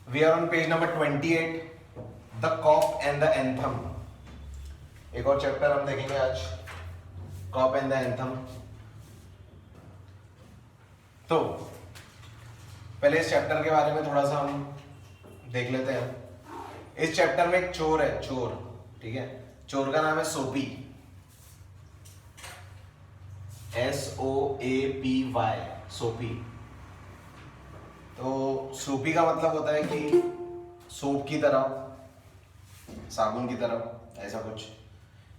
We are on page number 28, the cop and the anthem. एक और chapter हम देखेंगे आज, कॉप एंड द एंथम। तो पहले इस चैप्टर के बारे में थोड़ा सा हम देख लेते हैं। इस चैप्टर में एक चोर है, चोर, ठीक है। चोर का नाम है सोपी, SOAPY, सोपी। तो सोपी का मतलब होता है कि सोप की तरह, साबुन की तरह, ऐसा कुछ।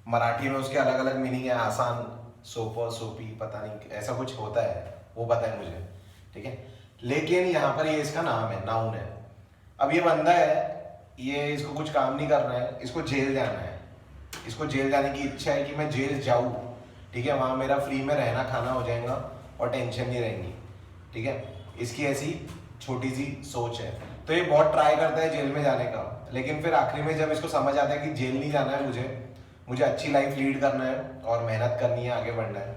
मराठी में उसके अलग अलग मीनिंग है, आसान, सोपर, सोपी, पता नहीं ऐसा कुछ होता है, वो पता है मुझे, ठीक है। लेकिन यहाँ पर ये इसका नाम है, नाउन है। अब ये बंदा है, ये इसको कुछ काम नहीं करना है, इसको जेल जाना है। इसको जेल जाने की इच्छा है कि मैं जेल जाऊँ, ठीक है। वहाँ मेरा फ्री में रहना खाना हो जाएगा और टेंशन नहीं रहेंगी, ठीक है। इसकी ऐसी छोटी सी सोच है। तो ये बहुत ट्राई करता है जेल में जाने का, लेकिन फिर आखिरी में जब इसको समझ आता है कि जेल नहीं जाना है, मुझे अच्छी लाइफ लीड करना है और मेहनत करनी है, आगे बढ़ना है,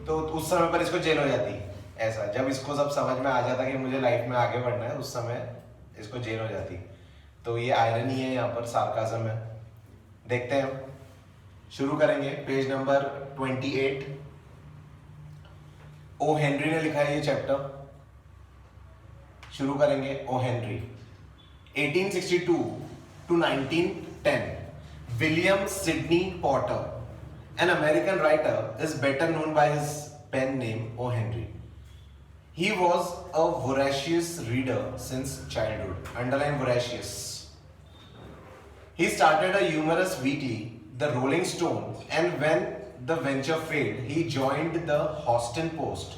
तो उस समय पर इसको जेल हो जाती है। ऐसा जब इसको सब समझ में आ जाता है कि मुझे लाइफ में आगे बढ़ना है, उस समय इसको जेल हो जाती। तो ये आयरनी है, यहाँ पर सार्काज्म है। देखते हैं, शुरू करेंगे पेज नंबर 28। ओ हेनरी ने लिखा है ये चैप्टर। शुरू करेंगे O Henry. 1862 to 1910, William Sydney Porter, an American writer, is better known by his pen name O. Henry. He was a voracious reader since childhood. Underline voracious. He started a humorous weekly, The Rolling Stone, and when the venture failed, he joined the Houston Post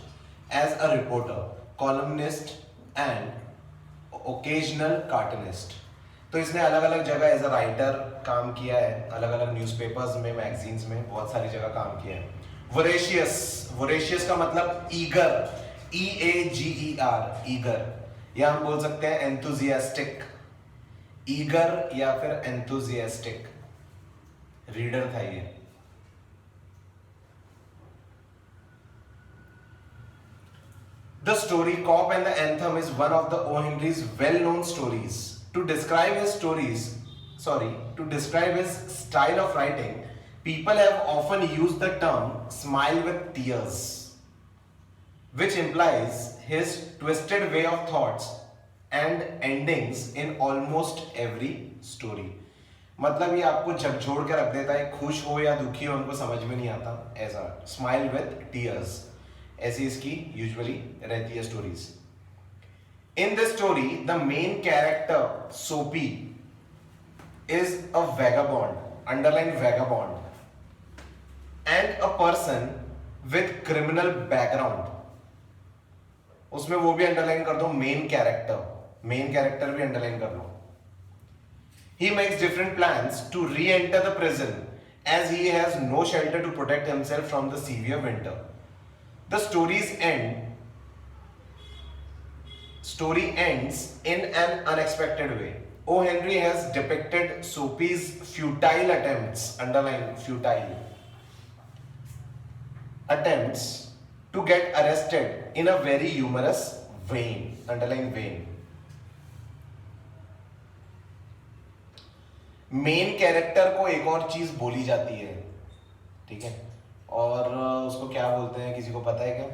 as a reporter, columnist, and occasional cartoonist. तो इसने अलग अलग जगह as a writer काम किया है, अलग अलग न्यूज़पेपर्स में, मैगजीन्स में, बहुत सारी जगह काम किया है। वोरेशियस, वोरेशियस का मतलब ईगर, EAGER, ईगर, या हम बोल सकते हैं एंथुजियास्टिक। ईगर या फिर एंथुजियास्टिक रीडर था ये। The story Cop and the Anthem is one of the O. Henry's well-known stories. To describe his style of writing, people have often used the term smile with tears, which implies his twisted way of thoughts and endings in almost every story. मतलब ये आपको झकझोर के रख देता है, खुश हो या दुखी हो उनको समझ में नहीं आता, ऐसा। स्माइल विद टीयर्स, ऐसी इसकी यूजुअली रहती है stories. In this story, the main character Soapy is a vagabond, underline vagabond, and a person with criminal background. उसमें वो भी अंडरलाइन कर दो, मेन कैरेक्टर भी अंडरलाइन कर लो। He makes different plans to re-enter the prison as he has no shelter to protect himself from the severe winter. The story ends in an unexpected way. O. Henry has depicted Soapy's futile attempts, underline futile, attempts to get arrested in a very humorous vein, underline vein. Main character को एक और चीज बोली जाती है, ठीक है, और उसको क्या बोलते हैं, किसी को पता है क्या?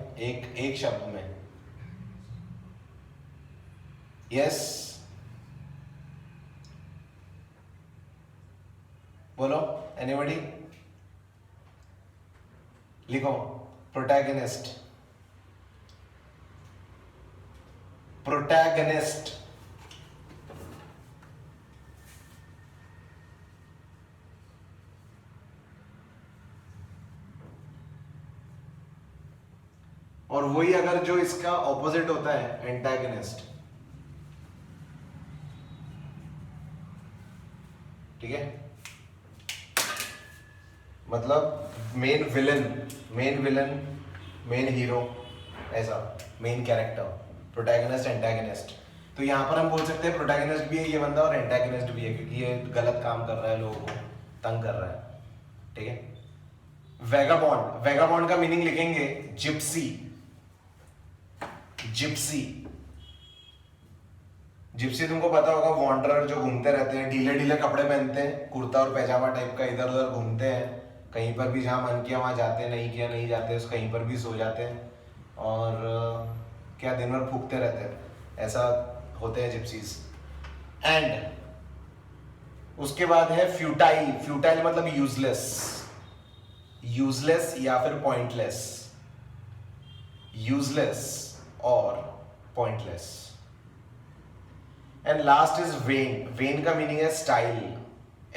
एक शब्द में। यस, बोलो, एनीबॉडी? लिखो, प्रोटैगनिस्ट। प्रोटैगनिस्ट और वही अगर जो इसका ऑपोजिट होता है एंटागनिस्ट, ठीक है। मतलब मेन विलन, मेन हीरो, ऐसा मेन कैरेक्टर, प्रोटैगनिस्ट, एंटागनिस्ट। तो यहाँ पर हम बोल सकते हैं प्रोटैगनिस्ट भी है ये बंदा और एंटागनिस्ट भी है, क्योंकि ये गलत काम कर रहा है, लोगों को तंग कर रहा है, ठीक है। वैगाबॉन्ड का मीनिंग लिखेंगे जिप्सी, जिप्सी, जिप्सी तुमको पता होगा, वॉन्डरर जो घूमते रहते हैं, ढीले ढीले कपड़े पहनते हैं, कुर्ता और पैजामा टाइप का, इधर उधर घूमते हैं, कहीं पर भी जहाँ मन किया वहाँ जाते हैं, नहीं किया नहीं जाते, कहीं पर भी सो जाते हैं और क्या दिन भर फूकते रहते हैं, ऐसा होते हैं जिप्सीज। एंड उसके बाद है फ्यूटाइल, फ्यूटाइल मतलब यूजलेस, यूजलेस या फिर पॉइंटलेस, यूजलेस और pointless. And last is vain, vain का मीनिंग है स्टाइल,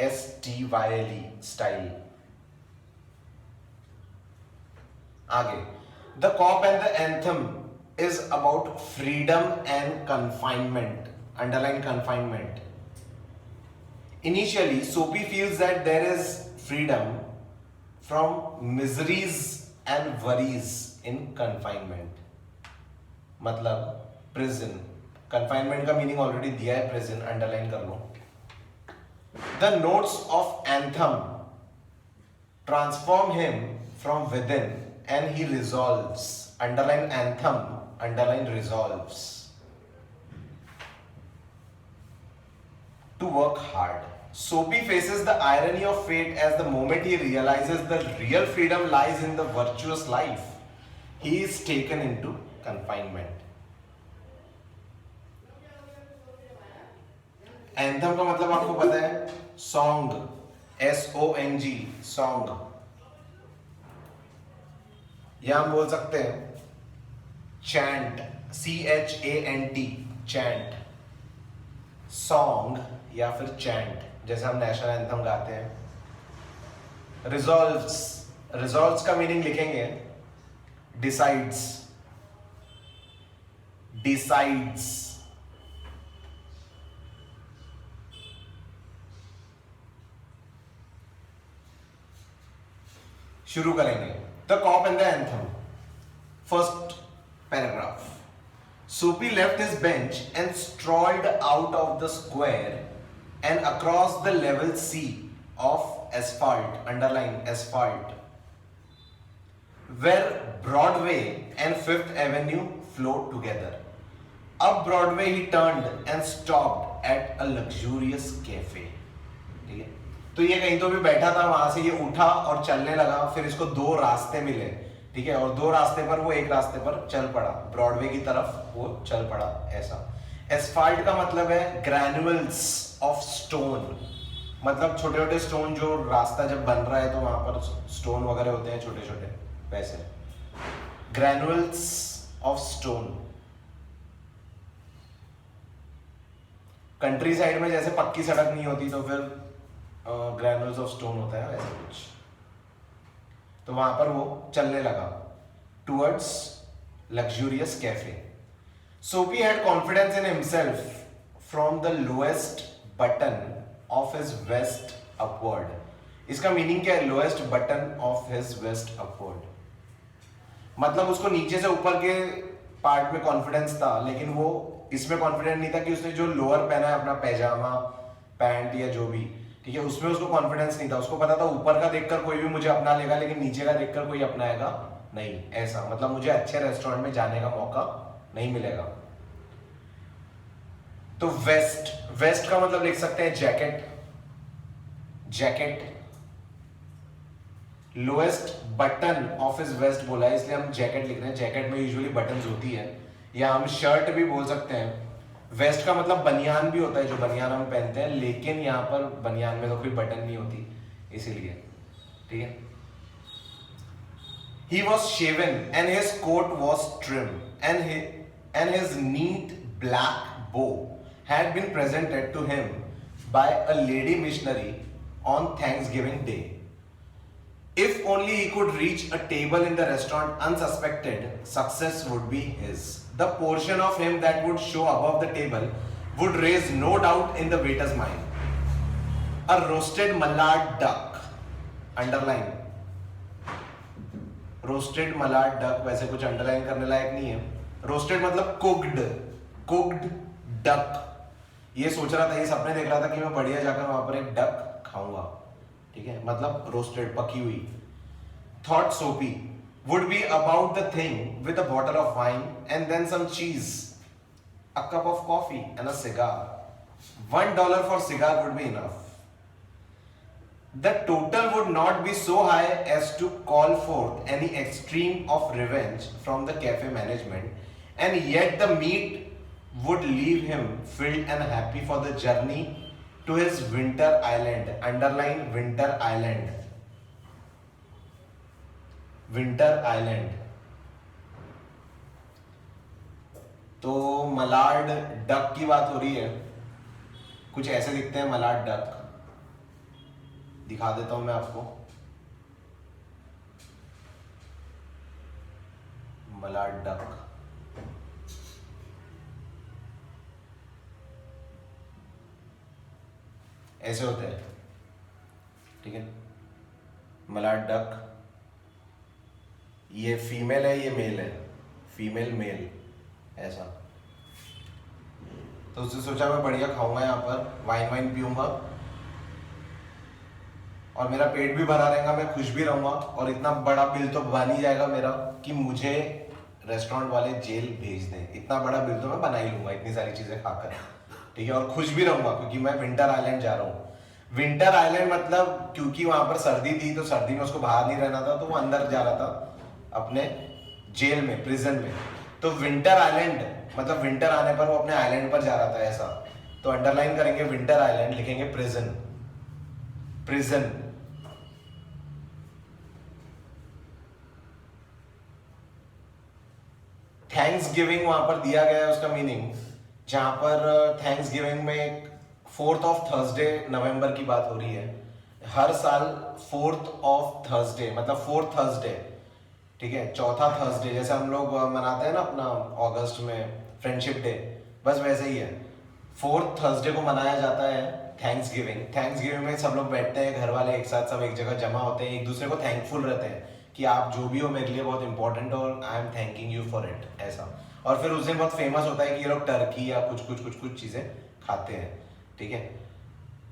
STYLE, स्टाइल। आगे, the cop and the anthem is about freedom and confinement, underline confinement. Initially, Soapy feels that there is freedom from miseries and worries in confinement. मतलब prison. Confinement का meaning already दिया है, prison underline कर लो. The notes of anthem transform him from within and he resolves. Underline anthem, underline resolves. To work hard. Soapy faces the irony of fate as the moment he realizes the real freedom lies in the virtuous life, he is taken into confinement. Anthem का मतलब आपको पता है, song, SONG, song, या हम बोल सकते हैं chant, CHANT, chant, song या फिर चैंट, जैसे हम नेशनल एंथम गाते हैं। रिजॉल्व्स, रिजॉल्व्स का मीनिंग लिखेंगे डिसाइड्स, डिसाइड्स। शुरू करेंगे the cop and the anthem. First paragraph. Soapy left his bench and strolled out of the square and across the level sea of asphalt, underline asphalt, where Broadway and Fifth Avenue flow together. Up Broadway he turned and stopped at a luxurious cafe. ठीक है, तो ये कहीं तो भी बैठा था, वहां से ये उठा और चलने लगा, फिर इसको दो रास्ते मिले, ठीक है, और दो रास्ते पर वो एक रास्ते पर चल पड़ा, ब्रॉडवे की तरफ वो चल पड़ा, ऐसा। एस्फाल्ट का मतलब है ग्रैनुअल्स ऑफ स्टोन, मतलब छोटे छोटे स्टोन, जो रास्ता जब बन रहा है तो वहां पर स्टोन वगैरह होते हैं छोटे छोटे, वैसे granules of stone. Country side में जैसे पक्की सड़क नहीं होती तो फिर ग्रैनुअल्स ऑफ स्टोन होता है, वैसे कुछ। तो वहां पर वो चलने लगा towards luxurious cafe. Soapy had confidence in himself from the lowest button of his vest upward. इसका मीनिंग क्या है, lowest button of his vest upward, मतलब उसको नीचे से ऊपर के पार्ट में कॉन्फिडेंस था, लेकिन वो इसमें कॉन्फिडेंट नहीं था कि उसने जो लोअर पहना है अपना पैजामा पैंट या जो भी, ठीक है, उसमें उसको कॉन्फिडेंस नहीं था। उसको पता था ऊपर का देखकर कोई भी मुझे अपना लेगा, लेकिन नीचे का देखकर कोई अपनाएगा नहीं, ऐसा, मतलब मुझे अच्छे रेस्टोरेंट में जाने का मौका नहीं मिलेगा। तो वेस्ट, वेस्ट का मतलब लिख सकते हैं jacket, jacket. Lowest button of his vest बोला है, इसलिए हम जैकेट लिख रहे हैं, जैकेट में यूजुअली बटन्स होती है, या हम शर्ट भी बोल सकते हैं। वेस्ट का मतलब बनियान भी होता है, जो बनियान हम पहनते हैं, लेकिन यहाँ पर बनियान में तो कोई बटन नहीं होती, इसीलिए, ठीक है। He was shaven and his coat was trim and his neat black bow had been presented to him by a lady missionary on Thanksgiving Day. If only he could reach a table in the restaurant unsuspected, success would be his. The portion of him that would show above the table would raise no doubt in the waiter's mind. A roasted mallard duck, underline. Roasted Malad duck वैसे कुछ underline करने लायक नहीं है। Roasted मतलब cooked, cooked duck. ये सोच रहा था, ये सपने देख रहा था कि मैं बढ़िया जाकर वहां पर एक डक खाऊंगा, ठीक है, मतलब रोस्टेड, पकी हुई। थॉट सोपी, would be about the thing with a bottle of wine and then some cheese, a cup of coffee and a cigar. $1 for cigar would be enough. The total would not be so high as to call forth any extreme of revenge from the cafe management, and yet the meat would leave him filled and happy for the journey to his winter island. Underline winter island. Winter island. तो Malad duck की बात हो रही है, कुछ ऐसे दिखते हैं मलाड डक, दिखा देता हूं मैं आपको। मलाड डक ऐसे होते हैं, ठीक है। मलाड डक, ये फीमेल है, ये मेल है, फीमेल मेल ऐसा। तो उससे सोचा मैं बढ़िया खाऊंगा, यहाँ पर वाइन वाइन पीऊंगा और मेरा पेट भी भरा रहेगा, मैं खुश भी रहूंगा, और इतना बड़ा बिल तो बन ही जाएगा मेरा कि मुझे रेस्टोरेंट वाले जेल भेज दें। इतना बड़ा बिल तो मैं बना ही लूंगा इतनी सारी चीजें खाकर, ठीक है। और खुश भी रहूंगा क्योंकि मैं विंटर आइलैंड जा रहा हूँ। विंटर आइलैंड मतलब क्योंकि वहां पर सर्दी थी, तो सर्दी में उसको बाहर नहीं रहना था, तो वो अंदर जा रहा था अपने जेल में, प्रिजन में। तो विंटर आइलैंड मतलब विंटर आने पर वो अपने आइलैंड पर जा रहा था ऐसा। तो अंडरलाइन करेंगे विंटर आइलैंड, लिखेंगे प्रिजन, प्रिजन। थैंक्स गिविंग वहां पर दिया गया है उसका मीनिंग, जहां पर थैंक्स गिविंग में 4th ऑफ थर्सडे नवंबर की बात हो रही है। हर साल 4th ऑफ थर्सडे मतलब 4th थर्सडे, ठीक है, चौथा थर्सडे, जैसे हम लोग मनाते हैं ना अपना अगस्त में फ्रेंडशिप डे, बस वैसे ही है। 4th थर्सडे को मनाया जाता है थैंक्स गिविंग। थैंक्स गिविंग में सब लोग बैठते हैं, घर वाले एक साथ सब एक जगह जमा होते हैं, एक दूसरे को थैंकफुल रहते हैं कि आप जो भी हो मेरे लिए बहुत इंपॉर्टेंट हो, और I am thanking you for it, ऐसा। और फिर उस दिन बहुत फेमस होता है कि ये लोग टर्की या कुछ चीजें खाते हैं, ठीक है।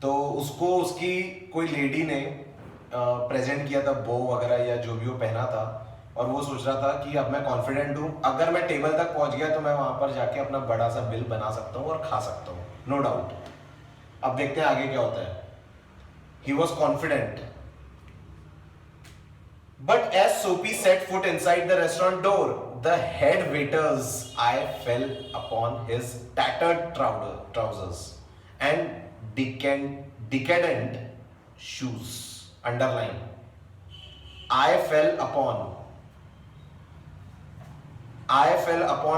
तो उसको उसकी कोई लेडी ने प्रेजेंट किया था, बो वगैरह या जो भी वो पहना था, और वो सोच रहा था कि अब मैं कॉन्फिडेंट हूँ, अगर मैं टेबल तक पहुंच गया तो मैं वहां पर जाके अपना बड़ा सा बिल बना सकता हूँ और खा सकता हूँ, नो डाउट। अब देखते हैं आगे क्या होता है। He was confident, but as Soapy set foot inside the restaurant door, the head waiter's eye fell upon his tattered trousers and decadent shoes. Underline. I fell upon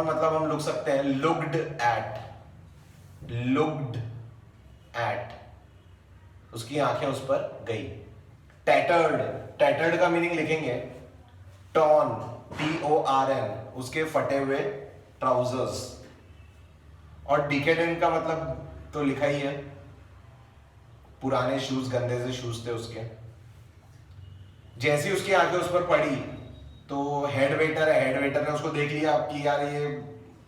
मतलब हम लिख सकते हैं looked at, उसकी आंखें उस पर गई। टैटर्ड का मीनिंग लिखेंगे टॉर्न, TORN, उसके फटे हुए ट्राउजर्स। और डिकेडेंट का मतलब तो लिखा ही है, पुराने शूज, गंदे से शूज थे उसके। जैसी उसकी आंखें उस पर पड़ी तो हेड वेटर ने उसको देख लिया कि यार ये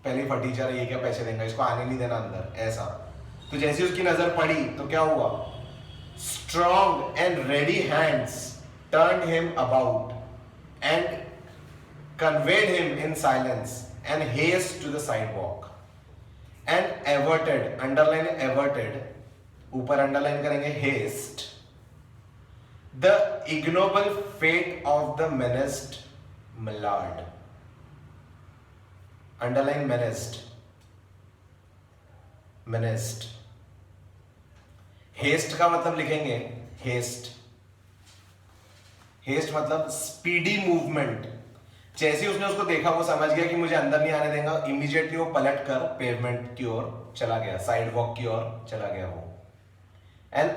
पहले फटीचर है, ये क्या पैसे देगा, इसको आने नहीं देना अंदर, ऐसा। तो जैसी उसकी नजर पड़ी तो क्या हुआ, strong and ready hands turned him about and conveyed him in silence and haste to the sidewalk and averted, underline averted, ऊपर अंडरलाइन करेंगे haste, the ignoble fate of the menaced Millard. Underline menaced. Haste का मतलब लिखेंगे haste मतलब speedy movement. जैसे उसने उसको देखा वो समझ गया कि मुझे अंदर नहीं आने देगा, इमीडिएटली वो पलट कर पेवमेंट की ओर चला गया, साइड वॉक की ओर चला गया वो। एंड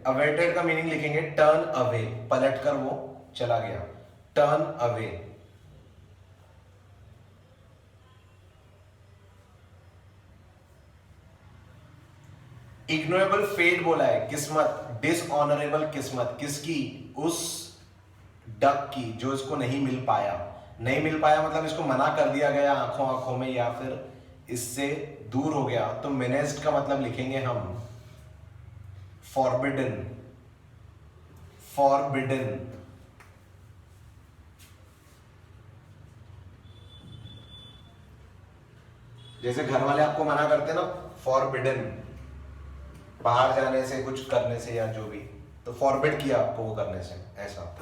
अवेटेड का मीनिंग लिखेंगे टर्न अवे, पलट कर वो चला गया, टर्न अवे। इग्नोरेबल फेट बोला है, किस्मत, डिसऑनरेबल किस्मत, किसकी, उस डक की जो इसको नहीं मिल पाया मतलब इसको मना कर दिया गया आंखों में, या फिर इससे दूर हो गया। तो मेनेस्ड का मतलब लिखेंगे हम फॉरबिडन। जैसे घर वाले आपको मना करते हैं ना, फॉरबिडन, बाहर जाने से, कुछ करने से या जो भी, तो फॉरबिड किया आपको वो करने से, ऐसा।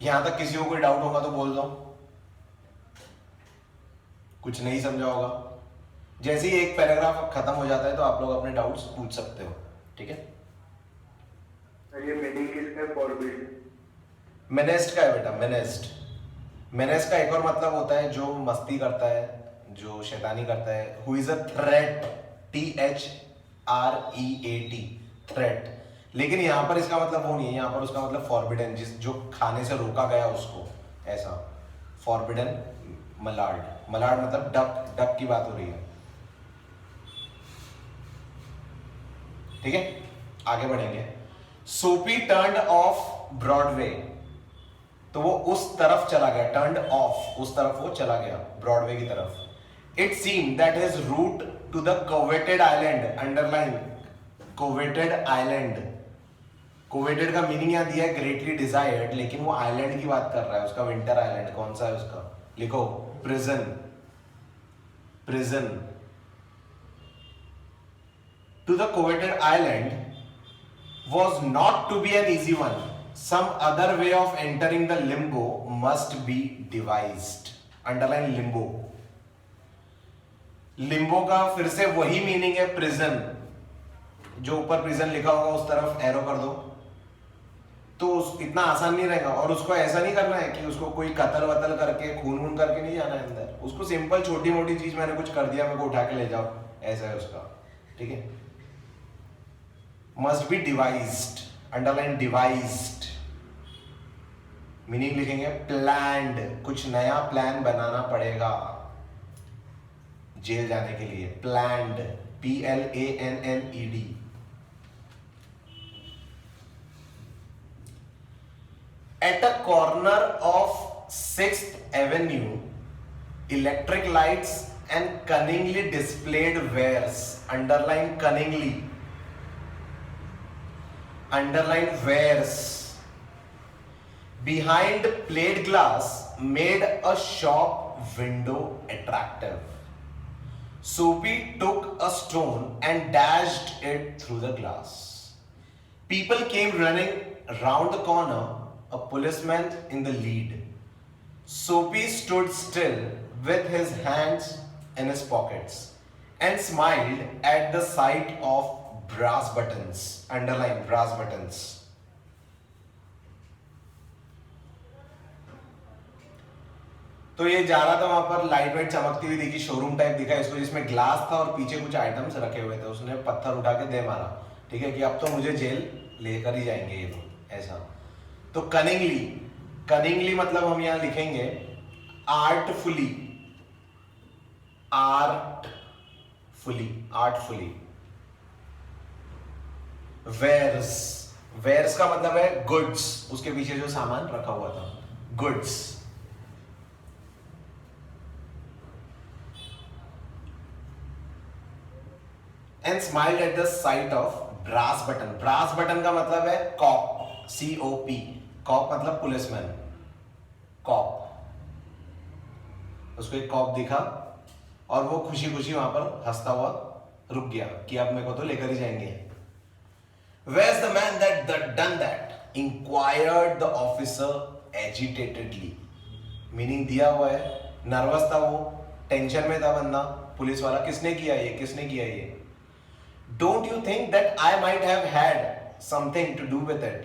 यहां तक किसी को कोई डाउट होगा तो बोल दो, कुछ नहीं समझा होगा। जैसे ही एक पैराग्राफ खत्म हो जाता है तो आप लोग अपने डाउट्स पूछ सकते हो, ठीक है। ये मीनिंग किसका है फॉरबिड? मेनेस्ट का है बेटा, मेनेस्ट। मेनेस्ट का एक और मतलब होता है जो मस्ती करता है, जो शैतानी करता है, who is a threat, THREAT, threat. लेकिन यहां पर इसका मतलब वो नहीं है, यहां पर उसका मतलब फॉरबिडन, जिस जो खाने से रोका गया उसको, ऐसा। फॉरबिडन मलाड, मलाड मतलब डक, डक की बात हो रही है, ठीक है। आगे बढ़ेंगे। सोपी टर्न्ड ऑफ ब्रॉडवे, तो वो उस तरफ चला गया, टर्न्ड ऑफ, उस तरफ वो चला गया, ब्रॉडवे की तरफ। It seem that his route to the coveted island, underline coveted island. Coveted का मीनिंग यहां दिया है ग्रेटली डिजायर्ड, लेकिन वो आइलैंड की बात कर रहा है, उसका विंटर आइलैंड कौन सा है उसका, लिखो prison, prison. To the coveted island was not to be an easy one. Some other way of entering the limbo must be devised. Underline limbo. Limbo का फिर से वही मीनिंग है, प्रिजन। जो ऊपर प्रिजन लिखा होगा उस तरफ एरो कर दो, तो इतना आसान नहीं रहेगा। और उसको ऐसा नहीं करना है कि उसको कोई कतल वतल करके, खून वून करके नहीं जाना है अंदर। उसको सिंपल छोटी मोटी चीज, मैंने कुछ कर दिया, मेरे को उठा के ले जाओ, ऐसा है उसका, ठीक है। Must be devised, underline devised. Meaning लिखेंगे प्लान्ड, कुछ नया प्लान बनाना पड़ेगा जेल जाने के लिए, planned, PLANNED। At a corner of 6th Avenue, electric lights and cunningly displayed wares, underline cunningly, underline wears, behind plate glass made a shop window attractive. Soapy took a stone and dashed it through the glass. People came running round the corner, a policeman in the lead. Soapy stood still with his hands in his pockets and smiled at the sight of brass buttons, underline brass buttons. तो ये जा रहा था वहां पर, light white चमकती हुई दिखी, शोरूम टाइप दिखा इसको, जिसमें ग्लास था और पीछे कुछ आइटम्स रखे हुए थे। उसने पत्थर उठा के दे मारा, ठीक है, कि अब तो मुझे जेल लेकर ही जाएंगे ये लोग, ऐसा। तो कनिंगली, कनिंगली मतलब हम यहां लिखेंगे आर्टफुली, आर्टफुली, आर्टफुली। वेयर्स, वेयर्स का मतलब है गुड्स, उसके पीछे जो सामान रखा हुआ था, goods. And smiled at the sight of brass button. Brass button का मतलब है कॉप, COP, कॉप मतलब पुलिसमैन, कॉप। उसको एक कॉप दिखा और वो खुशी खुशी वहां पर हंसता हुआ रुक गया कि अब मेरे को तो लेकर ही जाएंगे। Where's the man that done that? Inquired the officer agitatedly. Meaning दिया हुआ है, नर्वस था वो, टेंशन में था बंदा, पुलिस वाला, किसने किया ये, किसने किया ये? Don't you think that I might have had something to do with it?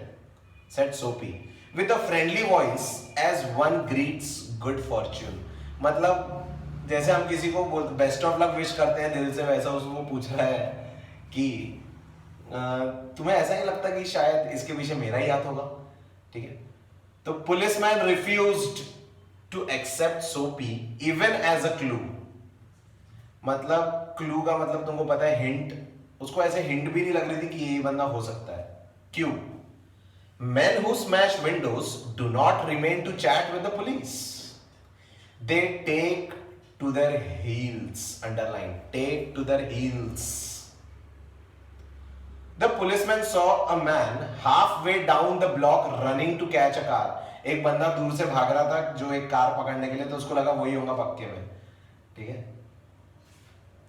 Said Soapy with a friendly voice as one greets good fortune. मतलब जैसे हम किसी को बेस्ट ऑफ लक विश करते हैं दिल से, वैसा उसको पूछ रहा है कि तुम्हें ऐसा ही लगता कि शायद इसके पीछे मेरा ही हाथ होगा, ठीक है। तो पुलिसमैन रिफ्यूज्ड टू एक्सेप्ट सोपी इवन एज अ क्लू। मतलब क्लू का मतलब तुमको पता है हिंट, उसको ऐसे हिंट भी नहीं लग रही थी कि ये बंदा हो सकता है। क्यों? Men who smash windows do not remain to chat with the police. They take to their heels. Underline, take to their heels. The policeman saw a man halfway down the block running to catch a car. एक बंदा दूर से भाग रहा था जो एक car पकड़ने के लिए, तो उसको लगा वही होगा पक्के में, ठीक है।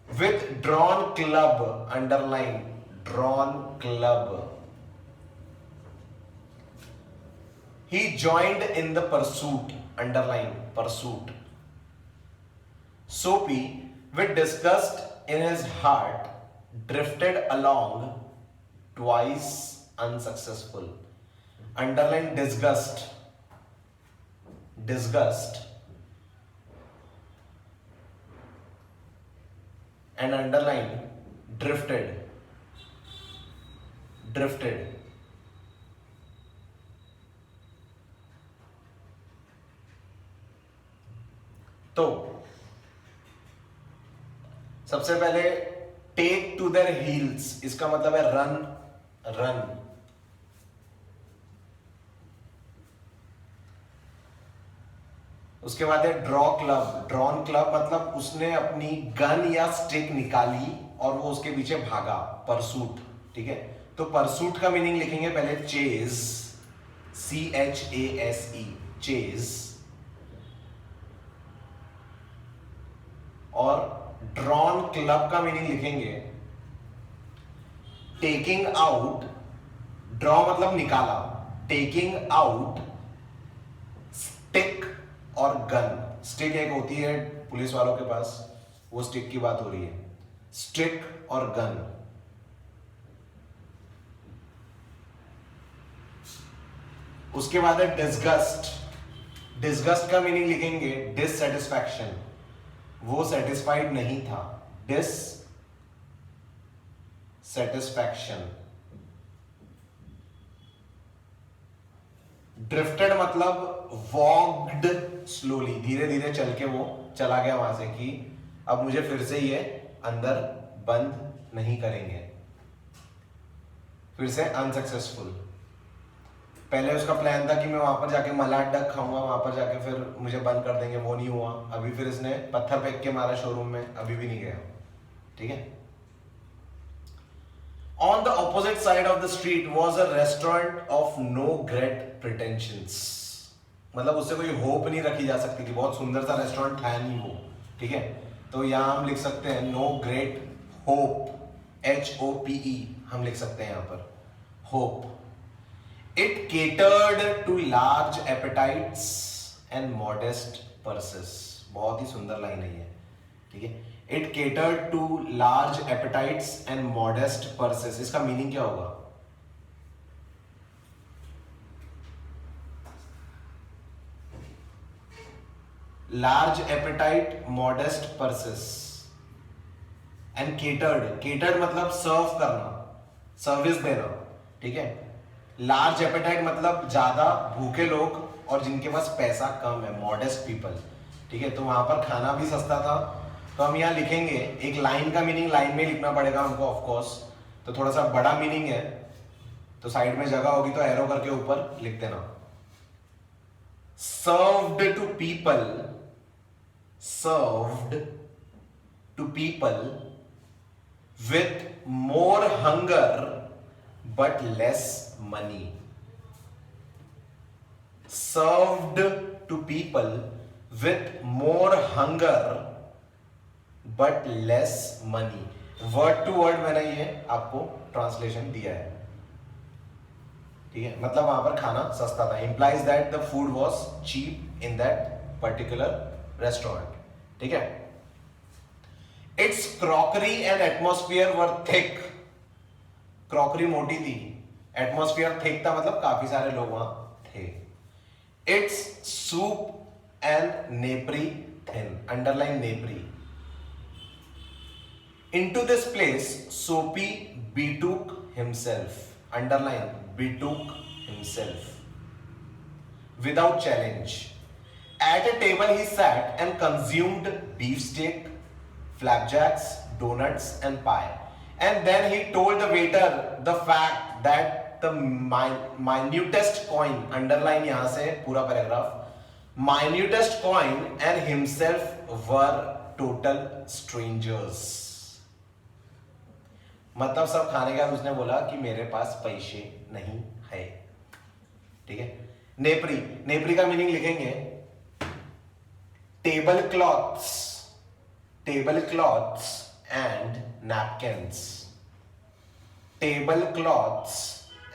With drawn club, underline drawn club, he joined in the pursuit, underline pursuit. Soapy, with disgust in his heart, drifted along, twice unsuccessful. Underline disgust, disgust, and underline drifted, drifted. तो सबसे पहले टेक टू देयर हील्स, इसका मतलब है run, run. उसके बाद है draw club, drawn club मतलब उसने अपनी गन या स्टिक निकाली और वो उसके पीछे भागा, परसूट, ठीक है। तो परसूट का मीनिंग लिखेंगे पहले चेज, CHASE, चेज, और ड्रॉन क्लब का मीनिंग लिखेंगे टेकिंग आउट, ड्रॉ मतलब निकाला, टेकिंग आउट स्टिक और गन। स्टिक एक होती है पुलिस वालों के पास, वो स्टिक की बात हो रही है, स्टिक और गन। उसके बाद है डिसगस्ट, डिसगस्ट का मीनिंग लिखेंगे डिससेटिस्फैक्शन, वो सेटिस्फाइड नहीं था, डिससेटिस्फैक्शन। ड्रिफ्टेड मतलब वॉक्ड स्लोली, धीरे धीरे चल के वो चला गया वहां से कि अब मुझे फिर से ये अंदर बंद नहीं करेंगे, फिर से अनसक्सेसफुल। पहले उसका प्लान था कि मैं वहां पर जाके मलाड डक खाऊंगा, वहां पर जाके फिर मुझे बंद कर देंगे, वो नहीं हुआ। अभी फिर इसने पत्थर फेंक के मारा शोरूम में, अभी भी नहीं गया, ठीक है। On the opposite side of the street was a restaurant of no great pretensions, मतलब उससे कोई होप नहीं रखी जा सकती कि बहुत सुंदर सा रेस्टोरेंट था नहीं वो, ठीक है। तो यहां हम लिख सकते हैं नो ग्रेट होप, HOPE हम लिख सकते हैं यहां पर, hope. It catered to large appetites and modest purses, बहुत ही सुंदर लाइन है ये, ठीक है। It catered to large appetites and modest purses, इसका मीनिंग क्या होगा? Large appetite, modest purses and catered, catered मतलब सर्व करना, सर्विस देना, ठीक है। लार्ज एपेटाइट मतलब ज्यादा भूखे लोग और जिनके पास पैसा कम है, मॉडेस्ट पीपल, ठीक है। तो वहां पर खाना भी सस्ता था। तो हम यहाँ लिखेंगे, एक लाइन का मीनिंग लाइन में लिखना पड़ेगा हमको ऑफ कोर्स, तो थोड़ा सा बड़ा मीनिंग है तो साइड में जगह होगी तो एरो करके ऊपर लिख देना। Served to people, served to people with more hunger but less money, served to people with more hunger but less money। word to word मैंने ये आपको ट्रांसलेशन दिया है, ठीक है। मतलब वहां पर खाना सस्ता था, implies that the food was cheap in that particular restaurant, ठीक है। its crockery and atmosphere were thick, crockery मोटी थी, एटमॉस्फेयर थिक था मतलब काफी सारे लोग वहां थे। Its soup and napery thin, underline napery. Into this place Soapy betook himself, underline betook himself without challenge। At a table he sat and consumed beefsteak, flapjacks, donuts and pie। And then he told the waiter the fact that the minutest coin, underline यहां से पूरा paragraph, minutest coin and himself were total strangers। मतलब सब खाने के बाद उसने बोला कि मेरे पास पैसे नहीं है, ठीक है। नेपरी, नेपरी का मीनिंग लिखेंगे table clothes, table clothes and napkins, table clothes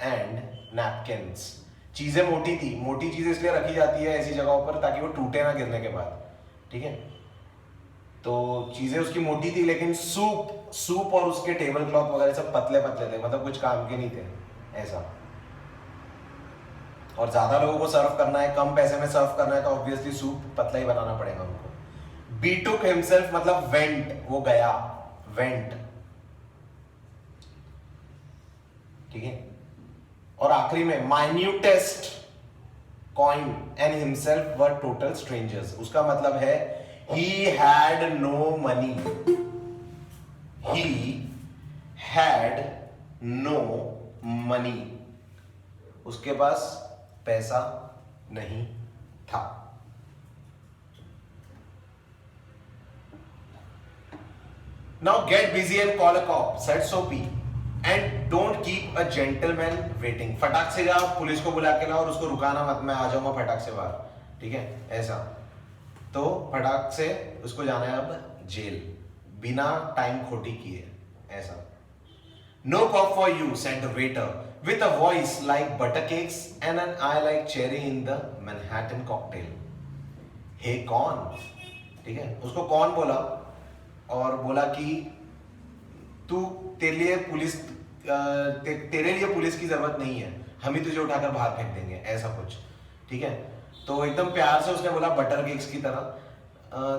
and napkins. चीजें मोटी थी, मोटी चीज इसलिए रखी जाती है ऐसी जगहों पर ताकि वो टूटे ना गिरने के बाद, ठीक है। तो चीजें उसकी मोटी थी, लेकिन सूप, सूप और उसके टेबल क्लॉथ वगैरह सब पतले पतले थे, मतलब कुछ काम के नहीं थे ऐसा। और ज्यादा लोगों को सर्व करना है, कम पैसे में सर्व करना है, तो ऑब्वियसली सूप पतला ही बनाना पड़ेगा उनको। बी टुक हिमसेल्फ मतलब वेंट, वो गया, वेंट, ठीक है। और आखिरी में minutest coin and himself were total strangers, उसका मतलब है he had no money, he had no money, उसके पास पैसा नहीं था। Now get busy and call a cop, said Soapy, and don't keep a gentleman waiting. फटाक से जा, पुलिस को बुला के ला और उसको रुकाना मत, मैं आ जाऊंगा फटाक से बाहर, ठीक है, ऐसा। तो फटाक से उसको जाना है अब जेल, बिना टाइम खोटी किए, ऐसा। No cough for you, said the waiter, with a voice like butter cakes and an eye like cherry in the Manhattan cocktail. Hey कौन, ठीक है, उसको कौन बोला और बोला कि तू, तेरे लिए पुलिस की जरूरत नहीं है, हम ही तुझे उठाकर बाहर फेंक देंगे, ऐसा कुछ, ठीक है। तो एकदम प्यार से उसने बोला बटर केक्स की तरह,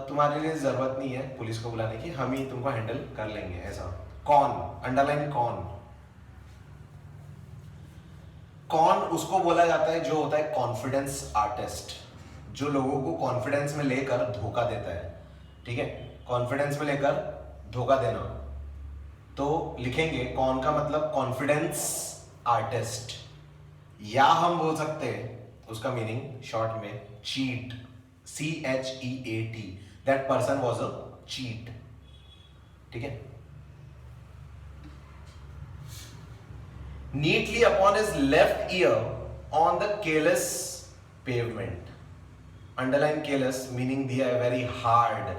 तुम्हारे लिए जरूरत नहीं है पुलिस को बुलाने की, हम ही तुमको हैंडल कर लेंगे, ऐसा। कौन, अंडरलाइन कौन, कौन उसको बोला जाता है जो होता है कॉन्फिडेंस आर्टिस्ट, जो लोगों को कॉन्फिडेंस में लेकर धोखा देता है, ठीक है, कॉन्फिडेंस में लेकर धोखा देना। तो लिखेंगे कौन का मतलब कॉन्फिडेंस आर्टिस्ट, या हम बोल सकते हैं उसका मीनिंग शॉर्ट में cheat, CHEAT, that person was a cheat, ठीक है। Neatly upon his left ear on the careless pavement, underline careless meaning दिया है very hard.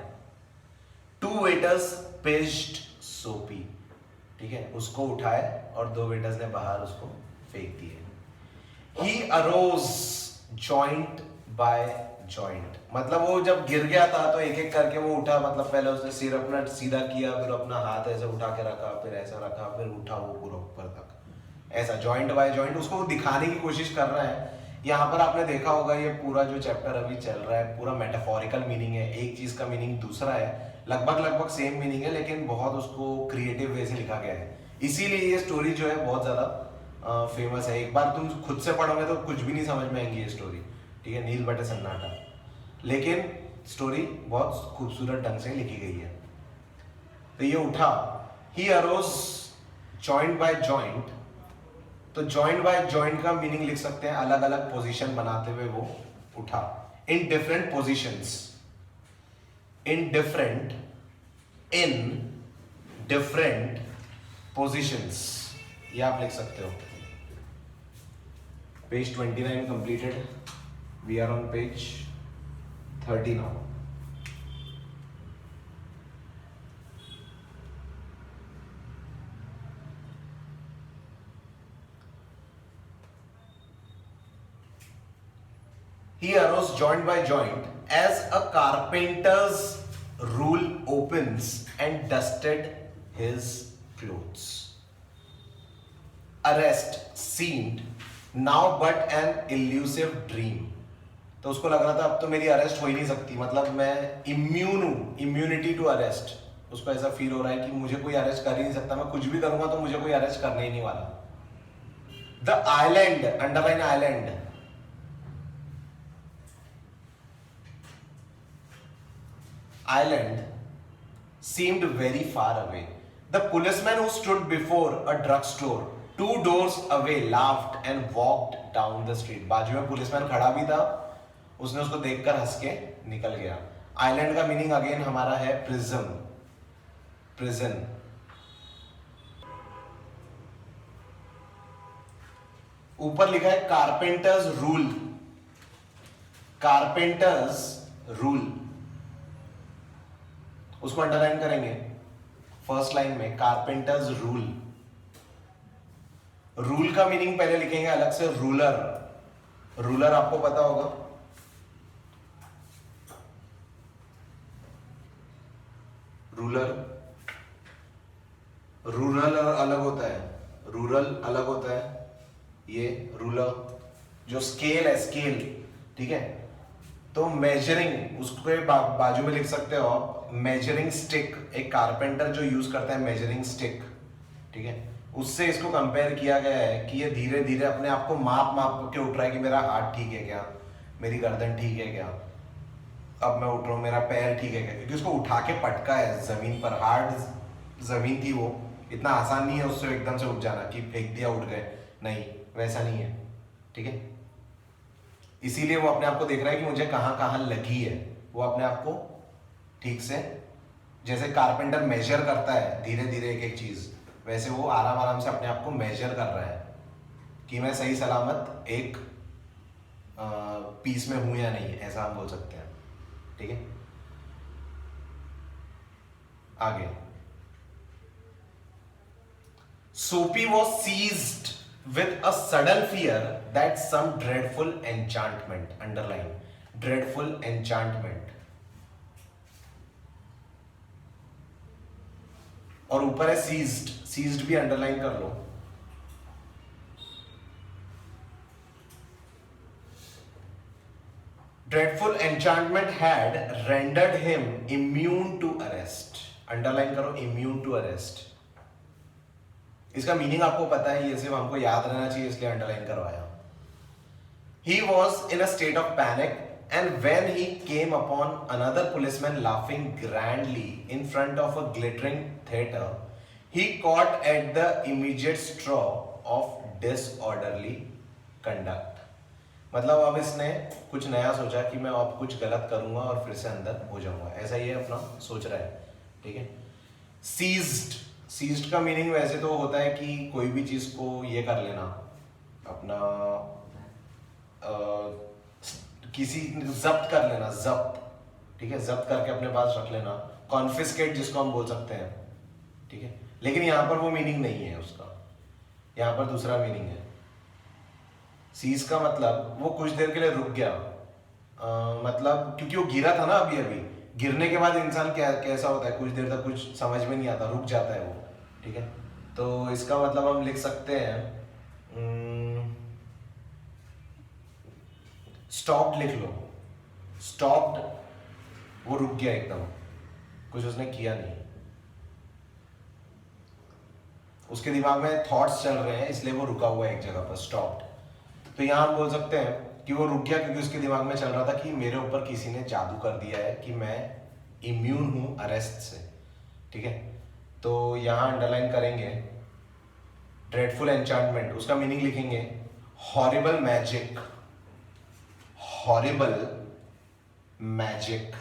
Two waiters pitched Soapy, ठीक है, उसको उठाए और दो वेटर्स ने बाहर उसको फेंक दिए। He arose joint by joint, मतलब वो जब गिर गया था तो एक एक करके वो उठा, मतलब पहले उसने सिर अपना सीधा किया, फिर अपना हाथ ऐसे उठा के रखा, फिर ऐसा रखा, फिर उठा वो पूरा ऊपर तक, ऐसा जॉइंट बाय जॉइंट उसको दिखाने की कोशिश कर रहा है। यहाँ पर आपने देखा होगा ये पूरा जो चैप्टर अभी चल रहा है पूरा मेटाफोरिकल मीनिंग है, एक चीज का मीनिंग दूसरा है, लगभग सेम मीनिंग है, लेकिन बहुत उसको क्रिएटिव वे से लिखा गया है, इसीलिए ये स्टोरी जो है बहुत ज्यादा फेमस है। एक बार तुम खुद से पढ़ोगे तो कुछ भी नहीं समझ में आएंगी ये स्टोरी, ठीक है, नील बटे सन्नाटा, लेकिन स्टोरी बहुत खूबसूरत ढंग से लिखी गई है। तो ये उठा, ही अरोज जॉइंट बाय जॉइंट, तो जॉइंट बाय जॉइंट का मीनिंग लिख सकते हैं अलग अलग पोजीशन बनाते हुए वो उठा, in different positions, in different positions, ये आप लिख सकते हो। Page 29 completed, we are on page 30 now. He arose joint by joint as a carpenter's rule opens and dusted his clothes. Arrest seemed now but an elusive dream. तो उसको लग रहा था अब तो मेरी अरेस्ट हो ही नहीं सकती, मतलब मैं इम्यून हूं, इम्यूनिटी टू अरेस्ट, उसको ऐसा फील हो रहा है कि मुझे कोई अरेस्ट कर ही नहीं सकता, मैं कुछ भी करूंगा तो मुझे कोई अरेस्ट करने ही नहीं वाला। The island, underline island, island seemed very far away. The policeman who stood before a drugstore 2 doors away laughed and walked down the street. बाजू में पुलिसमैन खड़ा भी था, उसने उसको देखकर हंस के निकल गया। आइलैंड का मीनिंग अगेन हमारा है प्रिज्म, प्रिजन। ऊपर लिखा है कारपेंटर्स रूल, कारपेंटर्स रूल, उसको अंडरलाइन करेंगे फर्स्ट लाइन में, कारपेंटर्स रूल। रूल का मीनिंग पहले लिखेंगे अलग से, रूलर। रूलर आपको पता होगा, रूलर, रूरल अलग होता है, रूरल अलग होता है, ये रूलर जो स्केल है, स्केल, ठीक है। तो मेजरिंग, उसके बाजू में लिख सकते हो आप मेजरिंग स्टिक। एक कारपेंटर जो यूज करता है मेजरिंग स्टिक, ठीक है, उससे इसको कंपेयर किया गया है कि ये धीरे धीरे अपने आप को माप माप के उठ रहा है कि मेरा हाथ ठीक है क्या, मेरी गर्दन ठीक है क्या, अब मैं उठ रहा हूँ, मेरा पैर ठीक है क्या, क्योंकि उसको उठा के पटका है जमीन पर, हार्ड जमीन थी वो, इतना आसान नहीं है उससे एकदम से उठ जाना कि फेंक दिया उठ गए, नहीं वैसा नहीं है, ठीक है। इसीलिए वो अपने आप को देख रहा है कि मुझे कहाँ कहाँ लगी है, वो अपने आप को ठीक से, जैसे कारपेंटर मेजर करता है धीरे धीरे एक एक चीज, वैसे वो आराम आराम से अपने आप को मेजर कर रहा है कि मैं सही सलामत एक पीस में हूं या नहीं, ऐसा हम बोल सकते हैं, ठीक है। आगे, Soapy was seized with a sudden fear that some dreadful enchantment, underline, dreadful enchantment, और ऊपर है seized, seized भी अंडरलाइन कर लो। Dreadful enchantment had rendered him immune to arrest, underline करो, immune to arrest। इसका मीनिंग आपको पता है, ये सिर्फ हमको याद रहना चाहिए इसलिए अंडरलाइन करवाया। He was in a state of panic, and when he came upon another policeman laughing grandly in front of a glittering theatre, he caught at the immediate straw of disorderly conduct। मतलब अब इसने कुछ नया सोचा कि मैं अब कुछ गलत करूंगा और फिर से अंदर हो जाऊंगा, ऐसा ये अपना सोच रहा है, ठीक है। सीज्ड, सीज्ड का मीनिंग वैसे तो होता है कि कोई भी चीज को ये कर लेना, अपना किसी जब्त कर लेना, जब्त, ठीक है, जब्त करके अपने पास रख लेना, कॉन्फिस्केट जिसको हम बोल सकते हैं, ठीक है। लेकिन यहाँ पर वो मीनिंग नहीं है उसका, यहाँ पर दूसरा मीनिंग है। सीज का मतलब वो कुछ देर के लिए रुक गया, मतलब क्योंकि वो गिरा था ना अभी अभी, गिरने के बाद इंसान क्या कैसा होता है, कुछ देर तक कुछ समझ में नहीं आता, रुक जाता है वो, ठीक है। तो इसका मतलब हम लिख सकते हैं स्टॉप्ड, लिख लो स्टॉप्ड, वो रुक गया एकदम, कुछ उसने किया नहीं, उसके दिमाग में थॉट्स चल रहे हैं इसलिए वो रुका हुआ है एक जगह पर, स्टॉप्ड। तो यहां हम बोल सकते हैं कि वो रुक गया क्योंकि उसके दिमाग में चल रहा था कि मेरे ऊपर किसी ने जादू कर दिया है कि मैं इम्यून हूं अरेस्ट से, ठीक है। तो यहां अंडरलाइन करेंगे ड्रेडफुल एन्चांटमेंट, उसका मीनिंग लिखेंगे horrible magic, horrible magic.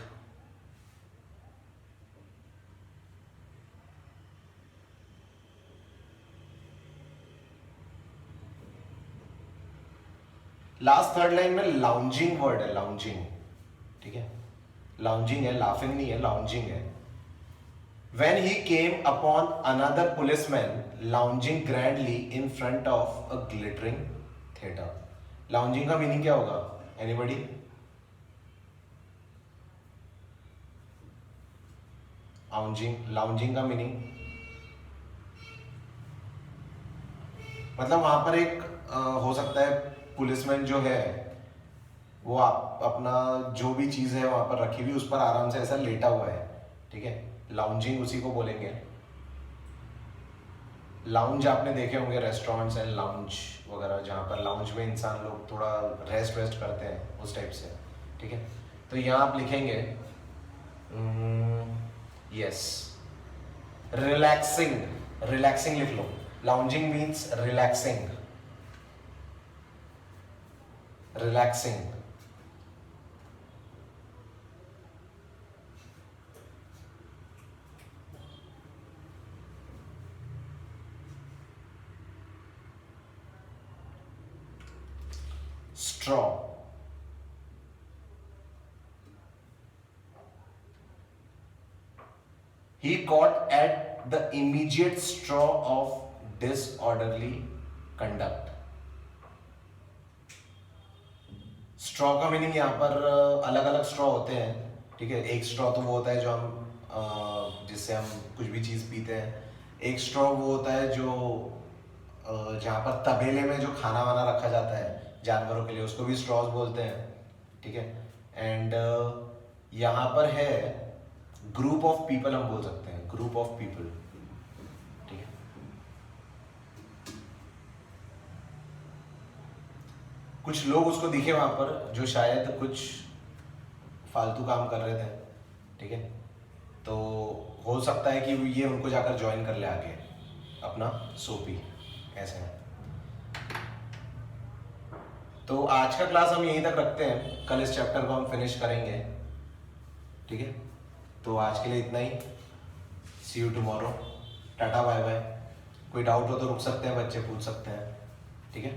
Last third line में लाउंजिंग वर्ड है, लाउंजिंग, ठीक है, लाउंजिंग है, लाफिंग नहीं है, लाउंजिंग है। When he came upon another policeman lounging grandly in front of a glittering theatre, lounging का मीनिंग क्या होगा, एनीबॉडी? लाउंजिंग, लाउंजिंग का मीनिंग मतलब वहां पर एक हो सकता है पुलिसमैन जो है वो अपना जो भी चीज है वहां पर रखी हुई उस पर आराम से ऐसा लेटा हुआ है, ठीक है, लाउंजिंग उसी को बोलेंगे। लाउंज आपने देखे होंगे, रेस्टोरेंट्स एंड लाउंज वगैरह, जहाँ पर लाउंज में इंसान लोग थोड़ा रेस्ट वेस्ट करते हैं, उस टाइप से, ठीक है। तो यहाँ आप लिखेंगे यस, रिलैक्सिंग, रिलैक्सिंग लिख लो, lounging means relaxing, relaxing. Straw, He caught at the immediate straw of disorderly conduct. Straw का मीनिंग यहाँ पर अलग अलग स्ट्रॉ होते हैं, ठीक है। एक स्ट्रॉ तो वो होता है जो हम जिससे हम कुछ भी चीज़ पीते हैं। एक स्ट्रॉ वो होता है जो जहाँ पर तबेले में जो खाना वाना रखा जाता है जानवरों के लिए, उसको भी स्ट्रॉज बोलते हैं, ठीक है। एंड यहाँ पर है ग्रुप ऑफ पीपल, हम बोल सकते हैं ग्रुप ऑफ पीपल, ठीक है। कुछ लोग उसको दिखे वहां पर जो शायद कुछ फालतू काम कर रहे थे, ठीक है। तो हो सकता है कि ये उनको जाकर ज्वाइन कर ले आगे अपना सोपी, ऐसे है। तो आज का क्लास हम यहीं तक रखते हैं, कल इस चैप्टर को हम फिनिश करेंगे, ठीक है। तो आज के लिए इतना ही। See you tomorrow, tata bye bye. कोई डाउट हो तो रुक सकते हैं, बच्चे पूछ सकते हैं, ठीक है।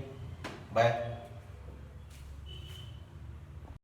बाय।